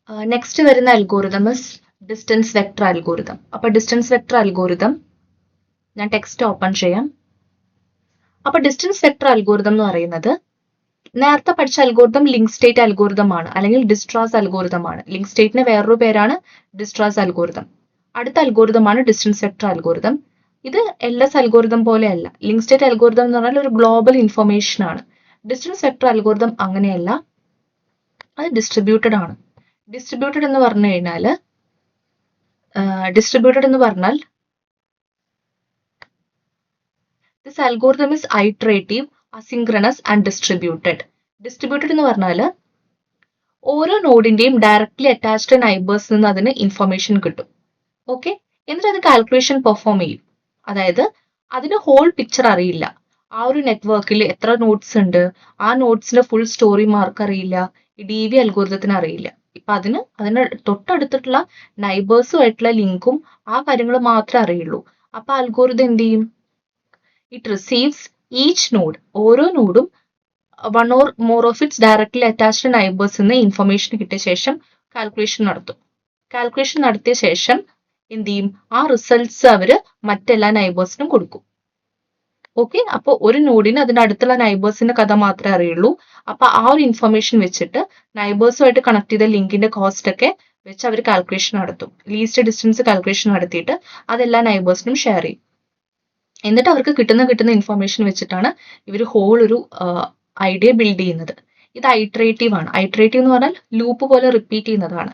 Next വരുന്ന algorithm is distance vector algorithm. അപ്പോൾ distance vector algorithm ഞാൻ ടെക്സ്റ്റ് ഓപ്പൺ ചെയ്യാം. അപ്പോൾ ഡിസ്റ്റൻസ് വെക്ടർ അൽഗോരിതം എന്ന് പറയുന്നത് നേരത്തെ പഠിച്ച അൽഗോരിതം ലിങ്ക് സ്റ്റേറ്റ് അൽഗോരിതം ആണ്, അല്ലെങ്കിൽ ഡിസ്ട്രാസ് അൽഗോരിതം ആണ്. ലിങ്ക് സ്റ്റേറ്റിന് വേറൊരു പേരാണ് ഡിസ്ട്രാസ് അൽഗോരിതം. അടുത്ത അൽഗോരിതമാണ് ഡിസ്റ്റൻസ് വെക്ടർ അൽഗോരിതം. ഇത് LS അൽഗോരിതം പോലെയല്ല. ലിങ്ക് സ്റ്റേറ്റ് അൽഗോരിതം എന്ന് പറഞ്ഞാൽ ഒരു ഗ്ലോബൽ ഇൻഫർമേഷൻ ആണ്. ഡിസ്റ്റൻസ് വെക്ടർ അൽഗോരിതം അങ്ങനെയല്ല, അത് ഡിസ്ട്രിബ്യൂട്ടഡ് ആണ്. ഡിസ്ട്രിബ്യൂട്ടഡ് എന്ന് പറഞ്ഞു കഴിഞ്ഞാൽ this algorithm is iterative, asynchronous and distributed. Distributed എന്ന് പറഞ്ഞാൽ ഓരോ നോഡിന്റെയും ഡയറക്ട്ലി അറ്റാച്ച്ഡ് നൈബേഴ്സ് നിന്ന് അതിന് ഇൻഫർമേഷൻ കിട്ടും. ഓക്കെ, എന്നിട്ട് അത് കാൽക്കുലേഷൻ പെർഫോം ചെയ്യും. അതായത് അതിന് ഹോൾ പിക്ചർ അറിയില്ല. ആ ഒരു നെറ്റ്വർക്കിൽ എത്ര നോഡ്സ് ഉണ്ട്, ആ നോഡ്സിന്റെ ഫുൾ സ്റ്റോറി മാർക്ക് അറിയില്ല, DV അൽഗോരിതത്തിന് അറിയില്ല. ഇപ്പൊ അതിന് തൊട്ടടുത്തിട്ടുള്ള നൈബേഴ്സുമായിട്ടുള്ള ലിങ്കും ആ കാര്യങ്ങൾ മാത്രമേ അറിയുള്ളൂ. അപ്പൊ അൽഗോരിതം എന്ത് ചെയ്യും? ഇറ്റ് റിസീവ്സ് ഈച്ച് നോഡ്, ഓരോ നോഡും one or more of its directly attached neighbours നിന്ന് ഇൻഫർമേഷൻ കിട്ടിയ ശേഷം കാൽക്കുലേഷൻ നടത്തും. കാൽക്കുലേഷൻ നടത്തിയ ശേഷം എന്ത് ചെയ്യും? ആ റിസൾട്ട്സ് അവര് മറ്റെല്ലാ നൈബേഴ്സിനും കൊടുക്കും. ഓക്കെ, അപ്പൊ ഒരു നോഡിന് അതിന്റെ അടുത്തുള്ള നൈബേഴ്സിന്റെ കഥ മാത്രമേ അറിയുള്ളൂ. അപ്പൊ ആ ഒരു ഇൻഫർമേഷൻ വെച്ചിട്ട് നൈബേഴ്സുമായിട്ട് കണക്ട് ചെയ്ത ലിങ്കിന്റെ കോസ്റ്റ് ഒക്കെ വെച്ച് അവർ കാൽക്കുലേഷൻ നടത്തും. ലീസ്റ്റ് ഡിസ്റ്റൻസ് കാൽക്കുലേഷൻ നടത്തിയിട്ട് അതെല്ലാ നൈബേഴ്സിനും ഷെയർ ചെയ്യും. എന്നിട്ട് അവർക്ക് കിട്ടുന്ന ഇൻഫർമേഷൻ വെച്ചിട്ടാണ് ഇവർ ഹോൾ ഒരു ഐഡിയ ബിൽഡ് ചെയ്യുന്നത്. ഇത് ഐട്രേറ്റീവ് ആണ്. ഐട്രേറ്റീവ് എന്ന് പറഞ്ഞാൽ ലൂപ്പ് പോലെ റിപ്പീറ്റ് ചെയ്യുന്നതാണ്.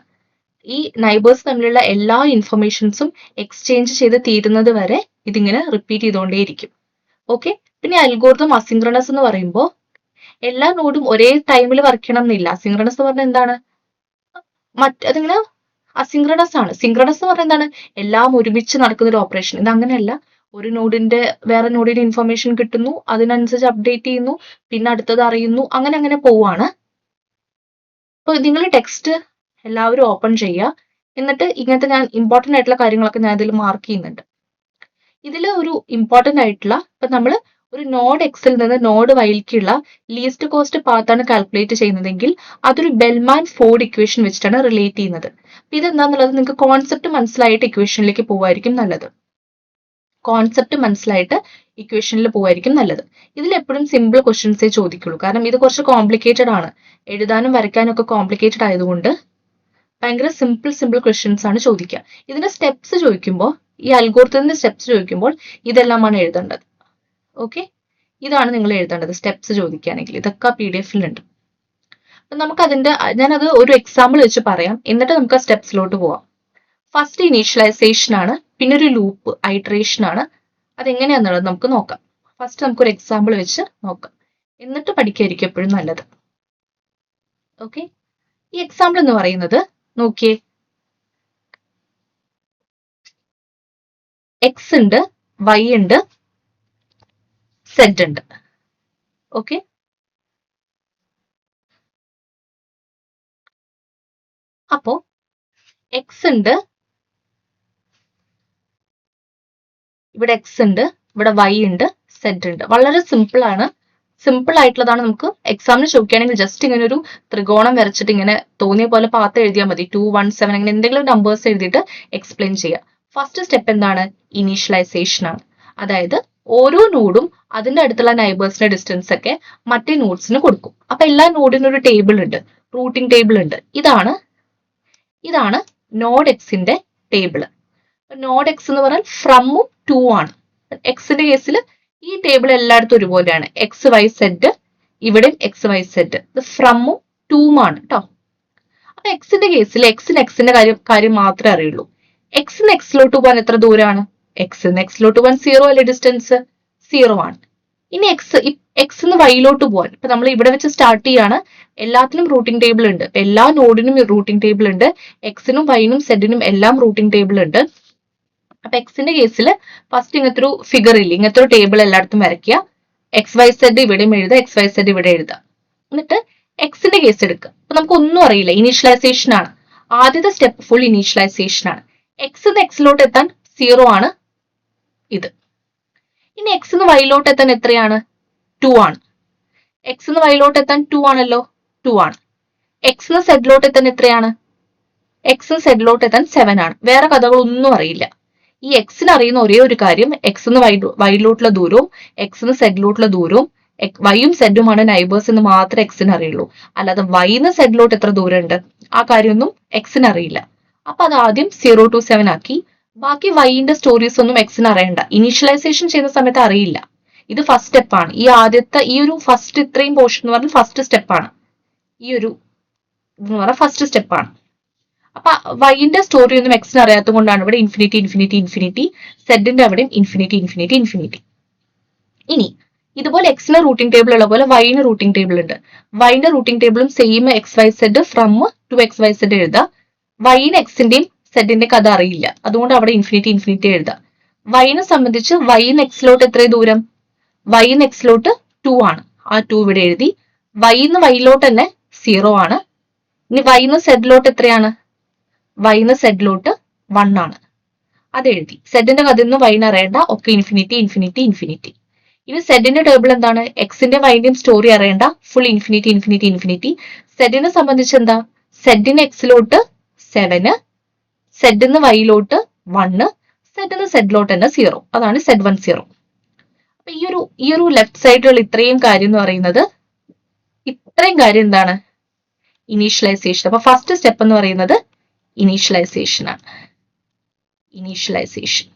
ഈ നൈബേഴ്സ് തമ്മിലുള്ള എല്ലാ ഇൻഫർമേഷൻസും എക്സ്ചേഞ്ച് ചെയ്ത് തീരുന്നത് വരെ ഇതിങ്ങനെ റിപ്പീറ്റ് ചെയ്തുകൊണ്ടേയിരിക്കും. ഓക്കെ, പിന്നെ അൽഗോരിതം അസിൻക്രണസ് എന്ന് പറയുമ്പോൾ എല്ലാ നോഡും ഒരേ ടൈമിൽ വർക്ക് ചെയ്യണം എന്നില്ല. അസിൻക്രണസ് എന്ന് പറഞ്ഞാൽ എന്താണ്? അതിങ്ങനെ അസിൻക്രണസ് ആണ്. സിൻക്രണസ് എന്ന് പറഞ്ഞാൽ എന്താണ്? എല്ലാം ഒരുമിച്ച് നടക്കുന്ന ഒരു ഓപ്പറേഷൻ. ഇത് അങ്ങനെയല്ല. ഒരു നോഡിന്റെ വേറെ നോഡിന്റെ ഇൻഫർമേഷൻ കിട്ടുന്നു, അതിനനുസരിച്ച് അപ്ഡേറ്റ് ചെയ്യുന്നു, പിന്നെ അടുത്തത് അറിയുന്നു, അങ്ങനെ പോവാണ്. അപ്പൊ നിങ്ങൾ ടെക്സ്റ്റ് എല്ലാവരും ഓപ്പൺ ചെയ്യുക. എന്നിട്ട് ഇങ്ങനത്തെ ഞാൻ ഇമ്പോർട്ടന്റ് ആയിട്ടുള്ള കാര്യങ്ങളൊക്കെ ഞാൻ ഇതിൽ മാർക്ക് ചെയ്യുന്നുണ്ട്. ഇതിൽ ഒരു ഇമ്പോർട്ടന്റ് ആയിട്ടുള്ള, ഇപ്പൊ നമ്മൾ ഒരു നോഡ് എക്സിൽ നിന്ന് നോഡ് വൈയിലേക്കുള്ള ലീസ്റ്റ് കോസ്റ്റ് പാത്താണ് കാൽക്കുലേറ്റ് ചെയ്യുന്നതെങ്കിൽ അതൊരു ബെൽമാൻ ഫോർഡ് ഇക്വേഷൻ വെച്ചിട്ടാണ് റിലേറ്റ് ചെയ്യുന്നത്. അപ്പൊ ഇതെന്താന്നുള്ളത് നിങ്ങൾക്ക് കോൺസെപ്റ്റ് മനസ്സിലായിട്ട് ഇക്വേഷനിലേക്ക് പോവായിരിക്കും നല്ലത്. ഇതിൽ എപ്പോഴും സിമ്പിൾ ക്വസ്റ്റ്യൻസേ ചോദിക്കുള്ളൂ. കാരണം ഇത് കുറച്ച് കോംപ്ലിക്കേറ്റഡ് ആണ്. എഴുതാനും വരയ്ക്കാനും ഒക്കെ കോംപ്ലിക്കേറ്റഡ് ആയതുകൊണ്ട് ഭയങ്കര സിമ്പിൾ ക്വസ്റ്റ്യൻസ് ആണ് ചോദിക്കുക. ഇതിന്റെ സ്റ്റെപ്സ് ചോദിക്കുമ്പോൾ, ഈ അൽഗോരിതത്തിന്റെ സ്റ്റെപ്സ് ചോദിക്കുമ്പോൾ ഇതെല്ലാമാണ് എഴുതേണ്ടത്. ഓക്കെ, ഇതാണ് നിങ്ങൾ എഴുതേണ്ടത് സ്റ്റെപ്സ് ചോദിക്കുകയാണെങ്കിൽ. ഇതൊക്കെ PDF-ലുണ്ട്. അപ്പൊ ഞാനത് ഒരു എക്സാമ്പിൾ വെച്ച് പറയാം, എന്നിട്ട് നമുക്ക് ആ സ്റ്റെപ്സിലോട്ട് പോവാം. ഫസ്റ്റ് ഇനീഷ്യലൈസേഷൻ ആണ്, പിന്നെ ഒരു ലൂപ്പ് ഐട്രേഷൻ ആണ്. അതെങ്ങനെയാന്നുള്ളത് നമുക്ക് നോക്കാം. ഫസ്റ്റ് നമുക്കൊരു എക്സാമ്പിൾ വെച്ച് നോക്കാം, എന്നിട്ട് പഠിക്കായിരിക്കും എപ്പോഴും നല്ലത്. ഓക്കെ, ഈ എക്സാമ്പിൾ എന്ന് പറയുന്നത് നോക്കിയേ, X ഉണ്ട്, Y ഉണ്ട്, Z ഉണ്ട്. ഓക്കെ, അപ്പോ X ഉണ്ട്, ഇവിടെ X ഉണ്ട്, ഇവിടെ Y ഉണ്ട്, Z ഉണ്ട്. വളരെ സിമ്പിൾ ആണ്. സിമ്പിൾ ആയിട്ടുള്ളതാണ്. നമുക്ക് എക്സാമിന് ചോദിക്കുകയാണെങ്കിൽ ജസ്റ്റ് ഇങ്ങനെ ഒരു ത്രികോണം വരച്ചിട്ട് ഇങ്ങനെ തോന്നിയ പോലെ പാത്ത് എഴുതിയാൽ മതി. 2, 1, 7 അങ്ങനെ എന്തെങ്കിലും നമ്പേഴ്സ് എഴുതിയിട്ട് എക്സ്പ്ലെയിൻ ചെയ്യുക. ഫസ്റ്റ് സ്റ്റെപ്പ് എന്താണ്? ഇനീഷ്യലൈസേഷൻ ആണ്. അതായത് ഓരോ നോഡും അതിന്റെ അടുത്തുള്ള നൈബേഴ്സിന്റെ ഡിസ്റ്റൻസ് ഒക്കെ മറ്റേ നോഡ്സിന് കൊടുക്കും. അപ്പൊ എല്ലാ നോഡിനും ഒരു ടേബിൾ ഉണ്ട്, റൂട്ടിംഗ് ടേബിൾ ഉണ്ട്. ഇതാണ് നോഡ് എക്സിന്റെ ടേബിൾ. നോഡ് എക്സ് എന്ന് പറഞ്ഞാൽ ഫ്രമും ടു ആണ്. എക്സിന്റെ കേസിൽ ഈ ടേബിൾ എല്ലായിടത്തും ഒരുപോലെയാണ്. XYZ, ഇവിടെ XYZ. ഇത് ഫ്രമും ടൂമാണ് കേട്ടോ. അപ്പൊ എക്സിന്റെ കേസിൽ എക്സിന്റെ കാര്യം മാത്രമേ അറിയുള്ളൂ. എക്സിന് എക്സിലോട്ട് പോകാൻ എത്ര ദൂരമാണ്? എക്സിന് എക്സിലോട്ട് പോകാൻ 0 അല്ലേ ഡിസ്റ്റൻസ്? 0 ആണ്. ഇനി എക്സിന് വൈയിലോട്ട് പോകാൻ, ഇപ്പൊ നമ്മൾ ഇവിടെ വെച്ച് സ്റ്റാർട്ട് ചെയ്യാണ്. എല്ലാത്തിനും റൂട്ടിംഗ് ടേബിൾ ഉണ്ട്. എല്ലാ നോഡിനും റൂട്ടിംഗ് ടേബിൾ ഉണ്ട്. എക്സിനും വൈനും സെഡിനും എല്ലാം റൂട്ടിംഗ് ടേബിൾ ഉണ്ട്. അപ്പൊ എക്സിന്റെ കേസിൽ ഫസ്റ്റ് ഇങ്ങനത്തെ ഒരു ഫിഗർ ഇല്ല, ഇങ്ങനത്തെ ഒരു ടേബിൾ എല്ലായിടത്തും വരയ്ക്കുക. XYZ ഇവിടെയും എഴുതുക, XYZ ഇവിടെ എഴുതുക. എന്നിട്ട് എക്സിന്റെ കേസ് എടുക്കുക. അപ്പൊ നമുക്ക് ഒന്നും അറിയില്ല, ഇനീഷ്യലൈസേഷൻ ആണ്. ആദ്യത്തെ സ്റ്റെപ്പ് ഫുൾ ഇനീഷ്യലൈസേഷൻ ആണ്. എക്സിന്ന് എക്സിലോട്ട് എത്താൻ 0 ആണ് ഇത്. ഇനി എക്സിന്ന് വൈയിലോട്ട് എത്താൻ എത്രയാണ്? 2 ആണ്. എക്സിന്ന് വൈയിലോട്ട് എത്താൻ 2 ആണല്ലോ, 2 ആണ്. എക്സിന്ന് സെഡിലോട്ട് എത്താൻ എത്രയാണ്? എക്സും സെഡിലോട്ട് എത്താൻ 7 ആണ്. വേറെ കഥകളൊന്നും അറിയില്ല. ഈ എക്സിന് അറിയുന്ന ഒരേ ഒരു കാര്യം എക്സിന് വൈയിലോട്ടുള്ള ദൂരവും എക്സിന് സെഡിലോട്ടുള്ള ദൂരവും വൈയും സെഡുമാണ് നൈബേഴ്സ് എന്ന് മാത്രമേ എക്സിന് അറിയുള്ളൂ. അല്ലാതെ വൈന്ന് സെഡിലോട്ട് എത്ര ദൂരമുണ്ട് ആ കാര്യമൊന്നും എക്സിന് അറിയില്ല. അപ്പൊ അത് ആദ്യം 0 to 7 ആക്കി. ബാക്കി വൈന്റെ സ്റ്റോറീസ് ഒന്നും എക്സിന് അറിയണ്ട. ഇനീഷ്യലൈസേഷൻ ചെയ്യുന്ന സമയത്ത് അറിയില്ല. ഇത് ഫസ്റ്റ് സ്റ്റെപ്പാണ്. ഈ ആദ്യത്തെ ഈ ഒരു ഫസ്റ്റ് ഇത്രയും പോർഷൻ എന്ന് പറഞ്ഞാൽ ഫസ്റ്റ് സ്റ്റെപ്പാണ്. ഈ ഒരു എന്ന് പറഞ്ഞാൽ ഫസ്റ്റ് സ്റ്റെപ്പാണ്. അപ്പൊ വൈന്റെ സ്റ്റോറി ഒന്നും എക്സിന് അറിയാത്തത് കൊണ്ടാണ് ഇവിടെ ഇൻഫിനിറ്റി ഇൻഫിനിറ്റി ഇൻഫിനിറ്റി, സെഡിന്റെ അവിടെയും ഇൻഫിനിറ്റി ഇൻഫിനിറ്റി ഇൻഫിനിറ്റി. ഇനി ഇതുപോലെ എക്സിന് റൂട്ടിംഗ് ടേബിൾ ഉള്ള പോലെ വൈന് റൂട്ടിംഗ് ടേബിൾ ഉണ്ട്. വൈന്റെ റൂട്ടിംഗ് ടേബിളും same x y z from to x y z എഴുതാം. വൈന് എക്സിന്റെയും സെഡിന്റെ കഥ അറിയില്ല, അതുകൊണ്ട് അവിടെ ഇൻഫിനിറ്റി ഇൻഫിനിറ്റി എഴുതാം. വൈനെ സംബന്ധിച്ച് വൈന് എക്സിലോട്ട് എത്ര ദൂരം? വൈന് എക്സിലോട്ട് 2 ആണ്. ആ 2 ഇവിടെ എഴുതി. വൈന്ന് വൈയിലോട്ട് തന്നെ 0 ആണ്. ഇനി വൈന്ന് സെഡിലോട്ട് എത്രയാണ്? വൈന്ന് സെഡിലോട്ട് 1 ആണ്. അത് എഴുതി. സെഡിന്റെ കഥ ഒന്നും വൈന് അറിയണ്ട, ഒക്കെ ഇൻഫിനിറ്റി ഇൻഫിനിറ്റി ഇൻഫിനിറ്റി. ഇനി സെഡിന്റെ ടേബിൾ എന്താണ്? എക്സിന്റെ വൈന്റെയും സ്റ്റോറി അറിയണ്ട, ഫുൾ ഇൻഫിനിറ്റി ഇൻഫിനിറ്റി ഇൻഫിനിറ്റി. സെഡിനെ സംബന്ധിച്ച് എന്താ? സെഡിന് എക്സിലോട്ട് 7, സെഡിന്ന് വൈയിലോട്ട് 1, സെഡിന്ന് സെഡിലോട്ട് തന്നെ 0. അതാണ് സെഡ് 1 0. അപ്പൊ ഈ ഒരു ലെഫ്റ്റ് സൈഡിലുള്ള ഇത്രയും കാര്യം എന്ന് പറയുന്നത്, ഇത്രയും കാര്യം എന്താണ്? ഇനീഷ്യലൈസേഷൻ. അപ്പൊ ഫസ്റ്റ് സ്റ്റെപ്പ് എന്ന് പറയുന്നത് ഇനീഷ്യലൈസേഷൻ ആണ്. ഇനീഷ്യലൈസേഷൻ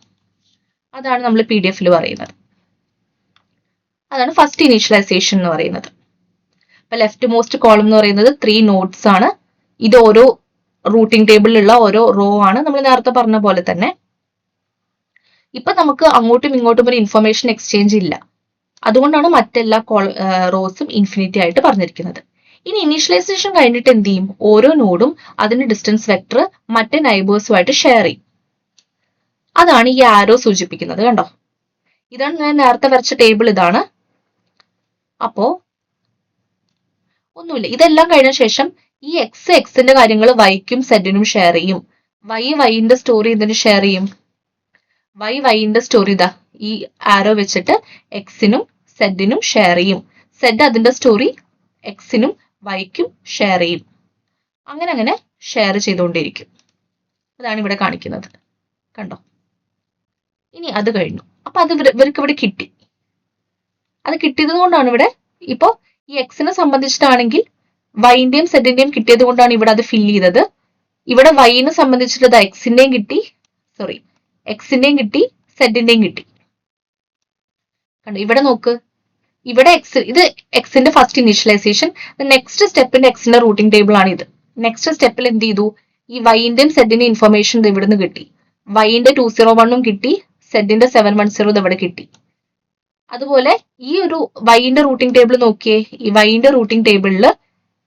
അതാണ് നമ്മൾ PDF പറയുന്നത്. അതാണ് ഫസ്റ്റ് ഇനീഷ്യലൈസേഷൻ എന്ന് പറയുന്നത്. അപ്പൊ ലെഫ്റ്റ് മോസ്റ്റ് കോളം എന്ന് പറയുന്നത് 3 നോഡ്സ് ആണ്. ഇത് ഓരോ റൂട്ടിംഗ് ടേബിളിലുള്ള ഓരോ റോ ആണ്. നമ്മൾ നേരത്തെ പറഞ്ഞ പോലെ തന്നെ ഇപ്പൊ നമുക്ക് അങ്ങോട്ടും ഇങ്ങോട്ടും ഒരു ഇൻഫർമേഷൻ എക്സ്ചേഞ്ച് ഇല്ല. അതുകൊണ്ടാണ് മറ്റെല്ലാ റോസും ഇൻഫിനിറ്റി ആയിട്ട് പറഞ്ഞിരിക്കുന്നത്. ഇനി ഇനീഷ്യലൈസേഷൻ കഴിഞ്ഞിട്ട് എന്ത് ചെയ്യും? ഓരോ നോഡും അതിന്റെ ഡിസ്റ്റൻസ് വെക്ടർ മറ്റേ നൈബേഴ്സുമായിട്ട് ഷെയർ ചെയ്യും. അതാണ് ഈ ആരോ സൂചിപ്പിക്കുന്നത്. കണ്ടോ, ഇതാണ് ഞാൻ നേരത്തെ വരച്ച ടേബിൾ. ഇതാണ്. അപ്പോ ഒന്നുമില്ല, ഇതെല്ലാം കഴിഞ്ഞ ശേഷം ഈ എക്സിന്റെ കാര്യങ്ങൾ വൈക്കും സെഡിനും ഷെയർ ചെയ്യും. വൈന്റെ സ്റ്റോറി ഇതിന് ഷെയർ ചെയ്യും. വൈന്റെ സ്റ്റോറി ഇതാ ഈ ആരോ വെച്ചിട്ട് എക്സിനും സെഡിനും ഷെയർ ചെയ്യും. സെഡ് അതിന്റെ സ്റ്റോറി എക്സിനും വൈക്കും ഷെയർ ചെയ്യും. അങ്ങനെ അങ്ങനെ ഷെയർ ചെയ്തുകൊണ്ടിരിക്കും. അതാണ് ഇവിടെ കാണിക്കുന്നത്. കണ്ടോ? ഇനി അത് കഴിഞ്ഞു. അപ്പൊ അത് ഇവർക്ക് ഇവിടെ കിട്ടി. അത് കിട്ടിയത് കൊണ്ടാണ് ഇവിടെ ഇപ്പോ ഈ എക്സിനെ സംബന്ധിച്ചിട്ടാണെങ്കിൽ വൈന്റെയും സെഡിന്റെയും കിട്ടിയത് കൊണ്ടാണ് ഇവിടെ അത് ഫില്ല് ചെയ്തത്. ഇവിടെ വൈനെ സംബന്ധിച്ചിട്ട് എക്സിന്റെയും കിട്ടി, എക്സിന്റെയും കിട്ടി, സെഡിന്റെയും കിട്ടി. കണ്ടോ, ഇവിടെ നോക്ക്, ഇവിടെ ഇത് എക്സിന്റെ ഫസ്റ്റ് ഇനീഷ്യലൈസേഷൻ. നെക്സ്റ്റ് സ്റ്റെപ്പിന്റെ എക്സിന്റെ റൂട്ടിംഗ് ടേബിൾ ആണ് ഇത്. നെക്സ്റ്റ് സ്റ്റെപ്പിൽ എന്ത് ചെയ്തു? ഈ വൈന്റെയും സെഡിന്റെ ഇൻഫർമേഷൻ ഇവിടുന്ന് കിട്ടി. വൈന്റെ 201 കിട്ടി, സെഡിന്റെ 710 ഇവിടെ കിട്ടി. അതുപോലെ ഈ ഒരു വൈന്റെ റൂട്ടിംഗ് ടേബിൾ നോക്കിയേ. ഈ വൈന്റെ റൂട്ടിംഗ് ടേബിളില്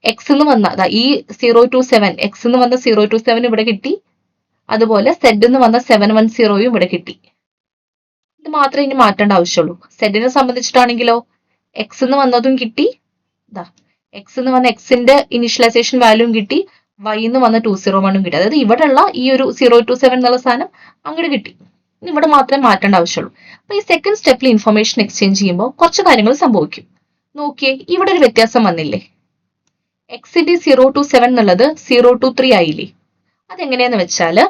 എക്സ് എന്ന് വന്ന ഈ 0 to 7 എക്സ് എന്ന് വന്ന 0 to 7 ഇവിടെ കിട്ടി. അതുപോലെ സെഡ് എന്ന് വന്ന 710 ഇവിടെ കിട്ടി. ഇത് മാത്രമേ ഇനി മാറ്റേണ്ട ആവശ്യമുള്ളൂ. സെഡിനെ സംബന്ധിച്ചിട്ടാണെങ്കിലോ എക്സ് എന്ന് വന്നതും കിട്ടി, എക്സ് എന്ന് വന്ന എക്സിന്റെ ഇനീഷ്യലൈസേഷൻ വാല്യൂം കിട്ടി, വൈ എന്ന് വന്ന 201 കിട്ടി. അതായത് ഇവിടെ ഉള്ള ഈ ഒരു 0 to 7 എന്നുള്ള സാധനം അങ്ങോട്ട് കിട്ടി. ഇനി ഇവിടെ മാത്രമേ മാറ്റേണ്ട ആവശ്യമുള്ളൂ. അപ്പൊ ഈ സെക്കൻഡ് സ്റ്റെപ്പിൽ ഇൻഫർമേഷൻ എക്സ്ചേഞ്ച് ചെയ്യുമ്പോൾ കുറച്ച് കാര്യങ്ങൾ സംഭവിക്കും. നോക്കിയേ, ഇവിടെ ഒരു വ്യത്യാസം വന്നില്ലേ? എക്സിന്റെ 0 to 7 എന്നുള്ളത് 0 to 3 ആയില്ലേ? അതെങ്ങനെയാന്ന് വെച്ചാല്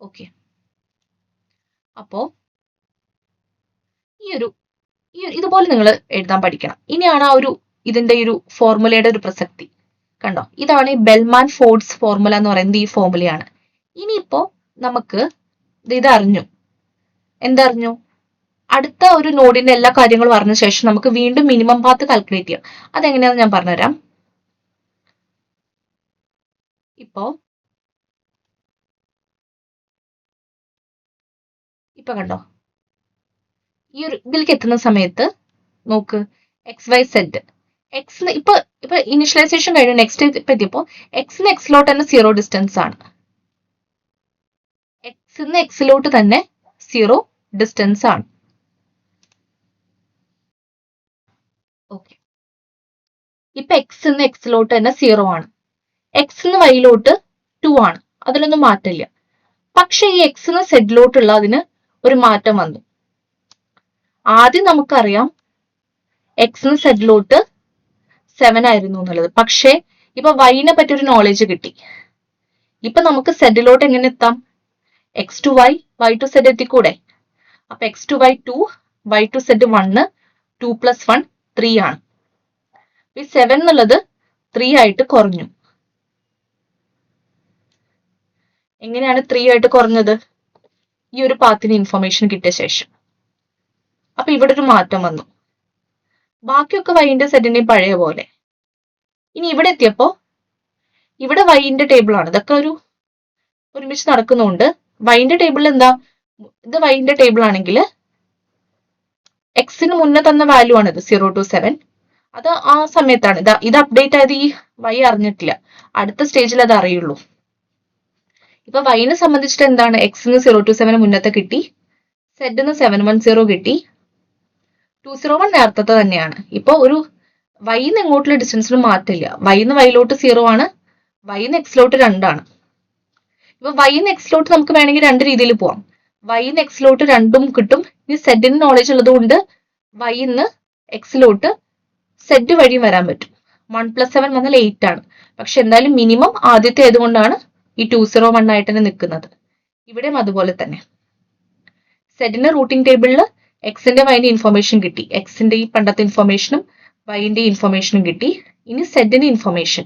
ഓക്കെ, അപ്പോ ഇതുപോലെ നിങ്ങൾ എഴുതാൻ പഠിക്കണം. ഇനിയാണ് ആ ഒരു ഇതിന്റെ ഒരു ഫോർമുലയുടെ ഒരു പ്രസക്തി. കണ്ടോ, ഇതാണ് ഈ ബെൽമാൻ ഫോർഡ്സ് ഫോർമുല എന്ന് പറയുന്നത്. ഈ ഫോർമുലയാണ്. ഇനിയിപ്പോ നമുക്ക് ഇത് അറിഞ്ഞു. എന്തറിഞ്ഞു? അടുത്ത ഒരു നോഡിന്റെ എല്ലാ കാര്യങ്ങളും അറിഞ്ഞ ശേഷം നമുക്ക് വീണ്ടും മിനിമം പാത്ത് കാൽക്കുലേറ്റ് ചെയ്യാം. അതെങ്ങനെയാണെന്ന് ഞാൻ പറഞ്ഞുതരാം. ഇപ്പൊ കണ്ടോ, ഈ ഒരു ഇതിലേക്ക് എത്തുന്ന സമയത്ത് നോക്ക്, എക്സ് വൈ സെഡ് എക്സിന് ഇപ്പൊ ഇനിഷ്യലൈസേഷൻ കഴിഞ്ഞു. നെക്സ്റ്റ് ഇപ്പൊ എത്തിയപ്പോ എക്സിന് എക്സിലോട്ട് തന്നെ 0 ഡിസ്റ്റൻസ് ആണ്. എക്സിന് എക്സിലോട്ട് തന്നെ 0 ഡിസ്റ്റൻസ് ആണ്. ഓക്കെ, ഇപ്പൊ എക്സിന് എക്സിലോട്ട് തന്നെ 0 ആണ്. എക്സിന് വൈയിലോട്ട് 2 ആണ്. അതിലൊന്നും മാറ്റമില്ല. പക്ഷെ ഈ എക്സിന് സെഡിലോട്ടുള്ള അതിന് ഒരു മാറ്റം വന്നു. ആദ്യം നമുക്കറിയാം എക്സിന് സെഡിലോട്ട് 7 ആയിരുന്നു എന്നുള്ളത്. പക്ഷേ ഇപ്പൊ വൈനെ പറ്റി ഒരു നോളേജ് കിട്ടി. ഇപ്പൊ നമുക്ക് സെഡിലോട്ട് എങ്ങനെ എത്താം? X to Y, Y to Z എത്തിക്കൂടെ? അപ്പൊ X to Y 2, Y to Z 1, 2 + 1 3 ആണ്. ഈ 7 എന്നുള്ളത് 3 ആയിട്ട് കുറഞ്ഞു. എങ്ങനെയാണ് 3 ആയിട്ട് കുറഞ്ഞത്? ഈ ഒരു പാത്തിന് ഇൻഫർമേഷൻ കിട്ടിയ ശേഷം. അപ്പൊ ഇവിടെ ഒരു മാറ്റം വന്നു. ബാക്കിയൊക്കെ വൈൻ്റെ സെഡിന്റെയും പഴയ പോലെ. ഇനി ഇവിടെ എത്തിയപ്പോ ഇവിടെ വൈൻ്റെ ടേബിൾ ആണ്. ഇതൊക്കെ ഒരുമിച്ച് നടക്കുന്നുണ്ട്. വൈൻ്റെ ടേബിളിൽ എന്താ? ഇത് വൈൻ്റെ ടേബിൾ ആണെങ്കിൽ എക്സിന് മുന്നേ തന്ന വാല്യൂ ആണ് ഇത് 0 to 7. അത് ആ സമയത്താണ് ഇത് അപ്ഡേറ്റ് ആയത്. ഈ വൈ അറിഞ്ഞിട്ടില്ല. അടുത്ത സ്റ്റേജിൽ അത് അറിയുള്ളൂ. ഇപ്പൊ വൈനെ സംബന്ധിച്ചിട്ട് എന്താണ്? എക്സിന് 0 to 7 മുന്നത്തെ കിട്ടി, സെഡിന് 710 കിട്ടി, 201 നേരത്തെ തന്നെയാണ്. ഇപ്പൊ ഒരു വൈന്ന് എങ്ങോട്ടുള്ള ഡിസ്റ്റൻസിന് മാറ്റില്ല. വൈന്ന് വൈയിലോട്ട് 0 ആണ്, വൈന്ന് എക്സിലോട്ട് 2 ആണ്. ഇപ്പൊ വൈന്ന് എക്സിലോട്ട് നമുക്ക് വേണമെങ്കിൽ രണ്ട് രീതിയിൽ പോവാം. വൈന്ന് എക്സിലോട്ട് 2ഉം കിട്ടും. ഇനി സെഡിന് നോളേജ് ഉള്ളത് കൊണ്ട് വൈന്ന് എക്സിലോട്ട് സെഡ് വഴിയും വരാൻ പറ്റും. 1 + 7 വന്നാൽ 8 ആണ്. പക്ഷെ എന്തായാലും മിനിമം ആദ്യത്തെ ആയതുകൊണ്ടാണ് ഈ 201 ആയിട്ട് തന്നെ നിൽക്കുന്നത്. ഇവിടെയും അതുപോലെ തന്നെ സെഡിന്റെ റൂട്ടിംഗ് ടേബിളിൽ എക്സിന്റെ വൈന്റെ ഇൻഫർമേഷൻ കിട്ടി. എക്സിന്റെ ഈ പണ്ടത്തെ ഇൻഫർമേഷനും വൈന്റെ ഇൻഫർമേഷനും കിട്ടി. ഇനി സെഡിന് ഇൻഫർമേഷൻ.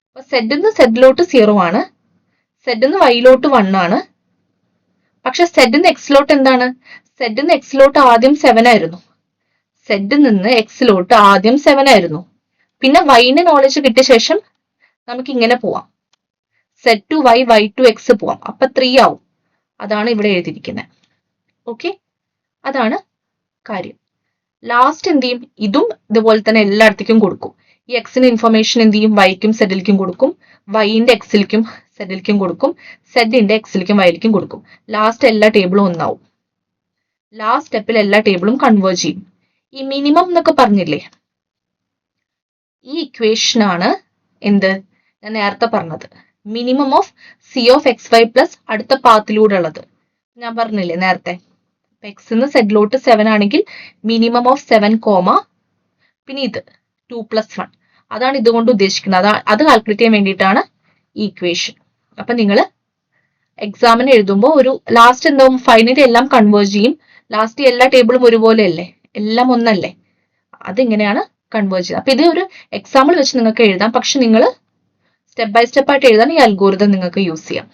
അപ്പൊ സെഡിന്ന് സെഡിലോട്ട് 0 ആണ്, സെഡിന്ന് വൈയിലോട്ട് 1 ആണ്. പക്ഷെ സെഡിന്ന് എക്സിലോട്ട് എന്താണ്? സെഡിന്ന് എക്സിലോട്ട് ആദ്യം 7 ആയിരുന്നു. സെഡിൽ നിന്ന് എക്സിലോട്ട് ആദ്യം 7 ആയിരുന്നു. പിന്നെ വൈന് നോളജ് കിട്ടിയ ശേഷം നമുക്ക് ഇങ്ങനെ പോവാം. Z to Y, Y to x പോവാം. അപ്പൊ 3 ആവും. അതാണ് ഇവിടെ എഴുതിയിരിക്കുന്നത്. ഓക്കെ, അതാണ് കാര്യം. ലാസ്റ്റ് എന്ത് ചെയ്യും? ഇതും ഇതുപോലെ തന്നെ എല്ലായിടത്തേക്കും കൊടുക്കും. ഈ എക്സിന് ഇൻഫർമേഷൻ എന്ത് ചെയ്യും? വൈക്കും സെഡിലേക്കും കൊടുക്കും, വൈന്റെ എക്സിലേക്കും സെഡിലേക്കും കൊടുക്കും, സെഡിന്റെ എക്സിലേക്കും വൈയിലേക്കും കൊടുക്കും. ലാസ്റ്റ് എല്ലാ ടേബിളും ഒന്നാവും. ലാസ്റ്റ് സ്റ്റെപ്പിൽ എല്ലാ ടേബിളും കൺവേർജ് ചെയ്യും. ഈ മിനിമം എന്നൊക്കെ പറഞ്ഞില്ലേ, ഈ ഇക്വേഷൻ ആണ് എന്ത് ഞാൻ നേരത്തെ പറഞ്ഞത്, minimum of C of X Y plus അടുത്ത പാത്തിലൂടെ ഉള്ളത്. ഞാൻ പറഞ്ഞില്ലേ നേരത്തെ, എക്സിന്ന് സെഡിലോട്ട് 7 ആണെങ്കിൽ മിനിമം ഓഫ് 7, പിന്നെ ഇത് 2 + 1. അതാണ് ഇതുകൊണ്ട് ഉദ്ദേശിക്കുന്നത്. അത് കാൽക്കുലേറ്റ് ചെയ്യാൻ വേണ്ടിയിട്ടാണ് ഈ ഇക്വേഷൻ. അപ്പൊ നിങ്ങൾ എക്സാമിന് എഴുതുമ്പോൾ ഒരു ലാസ്റ്റ് എന്താവും? ഫൈനലി എല്ലാം കൺവേർജ് ചെയ്യും. ലാസ്റ്റ് എല്ലാ ടേബിളും ഒരുപോലെ അല്ലേ, എല്ലാം ഒന്നല്ലേ, അതിങ്ങനെയാണ് കൺവേർജ് ചെയ്യുന്നത്. അപ്പൊ ഇത് ഒരു എക്സാമ്പിൾ വെച്ച് നിങ്ങൾക്ക് എഴുതാം. പക്ഷെ നിങ്ങൾ സ്റ്റെപ്പ് ബൈ സ്റ്റെപ്പ് ആയിട്ട് എഴുതാൻ ഈ അൽഗോരിതം നിങ്ങൾക്ക് യൂസ് ചെയ്യാം.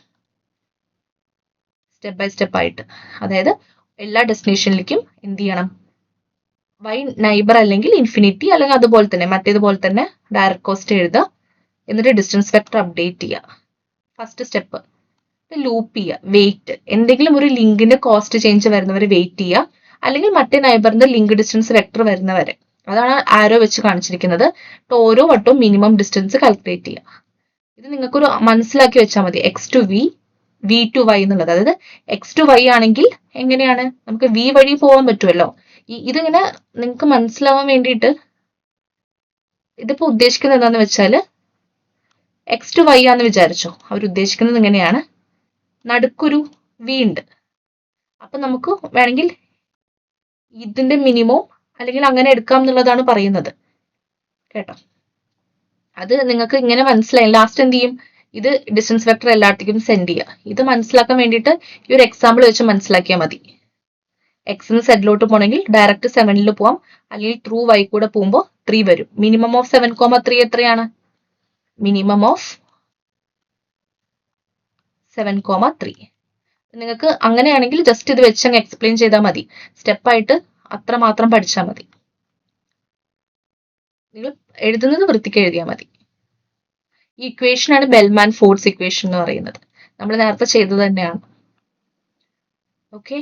സ്റ്റെപ്പ് ബൈ സ്റ്റെപ്പ് ആയിട്ട്, അതായത് എല്ലാ ഡെസ്റ്റിനേഷനിലേക്കും എന്ത് ചെയ്യണം? വൈ നൈബർ അല്ലെങ്കിൽ ഇൻഫിനിറ്റി അല്ലെങ്കിൽ അതുപോലെ തന്നെ മറ്റേതുപോലെ തന്നെ ഡയറക്റ്റ് കോസ്റ്റ് എഴുതുക. എന്നിട്ട് ഡിസ്റ്റൻസ് വെക്ടർ അപ്ഡേറ്റ് ചെയ്യുക. ഫസ്റ്റ് സ്റ്റെപ്പ് ലൂപ്പ് ചെയ്യുക. വെയിറ്റ്, എന്തെങ്കിലും ഒരു ലിങ്കിന്റെ കോസ്റ്റ് ചേഞ്ച് വരുന്നവരെ വെയിറ്റ് ചെയ്യുക, അല്ലെങ്കിൽ മറ്റേ നൈബറിന്റെ ലിങ്ക് ഡിസ്റ്റൻസ് വെക്ടർ വരുന്നവരെ. അതാണ് ആരോ വെച്ച് കാണിച്ചിരിക്കുന്നത്. ഓരോ വട്ടവും മിനിമം ഡിസ്റ്റൻസ് കാൽക്കുലേറ്റ് ചെയ്യുക. ഇത് നിങ്ങൾക്കൊരു മനസ്സിലാക്കി വെച്ചാൽ മതി. X to V, V to Y എന്നുള്ളത്. അതായത് എക്സ് ടു വൈ ആണെങ്കിൽ എങ്ങനെയാണ് നമുക്ക് വി വഴി പോകാൻ പറ്റുമല്ലോ. ഇതിങ്ങനെ നിങ്ങൾക്ക് മനസ്സിലാവാൻ വേണ്ടിയിട്ട് ഇതിപ്പോ ഉദ്ദേശിക്കുന്നത് എന്താന്ന് വെച്ചാല്, എക്സ് ടു വൈ ആന്ന് വിചാരിച്ചോ. അവർ ഉദ്ദേശിക്കുന്നത് ഇങ്ങനെയാണ്, നടുക്കൊരു വി ഉണ്ട്. അപ്പൊ നമുക്ക് വേണമെങ്കിൽ ഇതിന്റെ മിനിമം അല്ലെങ്കിൽ അങ്ങനെ എടുക്കാം എന്നുള്ളതാണ് പറയുന്നത് കേട്ടോ. അത് നിങ്ങൾക്ക് ഇങ്ങനെ മനസ്സിലായി. ലാസ്റ്റ് എന്ത് ചെയ്യും? ഇത് ഡിസ്റ്റൻസ് വെക്ടർ എല്ലായിടത്തേക്കും സെൻഡ് ചെയ്യുക. ഇത് മനസ്സിലാക്കാൻ വേണ്ടിയിട്ട് ഈ ഒരു എക്സാമ്പിൾ വെച്ച് മനസ്സിലാക്കിയാൽ മതി. എക്സിന് സെഡിലോട്ട് പോകണമെങ്കിൽ ഡയറക്റ്റ് 7ൽ പോവാം, അല്ലെങ്കിൽ ത്രൂ വൈ കൂടെ പോകുമ്പോൾ 3 വരും. മിനിമം ഓഫ് 7, 3 എത്രയാണ്? Minimum of 7, 3. നിങ്ങൾക്ക് അങ്ങനെയാണെങ്കിൽ ജസ്റ്റ് ഇത് വെച്ച് അങ്ങ് എക്സ്പ്ലെയിൻ ചെയ്താൽ മതി. സ്റ്റെപ്പായിട്ട് അത്ര മാത്രം പഠിച്ചാൽ മതി. നിങ്ങൾ എഴുതുന്നത് വൃത്തിക്ക് എഴുതിയാൽ മതി. ഈ ഇക്വേഷനാണ് ബെൽമാൻ ഫോർഡ്സ് ഇക്വേഷൻ എന്ന് പറയുന്നത്. നമ്മൾ നേരത്തെ ചെയ്തത് തന്നെയാണ്. ഓക്കെ.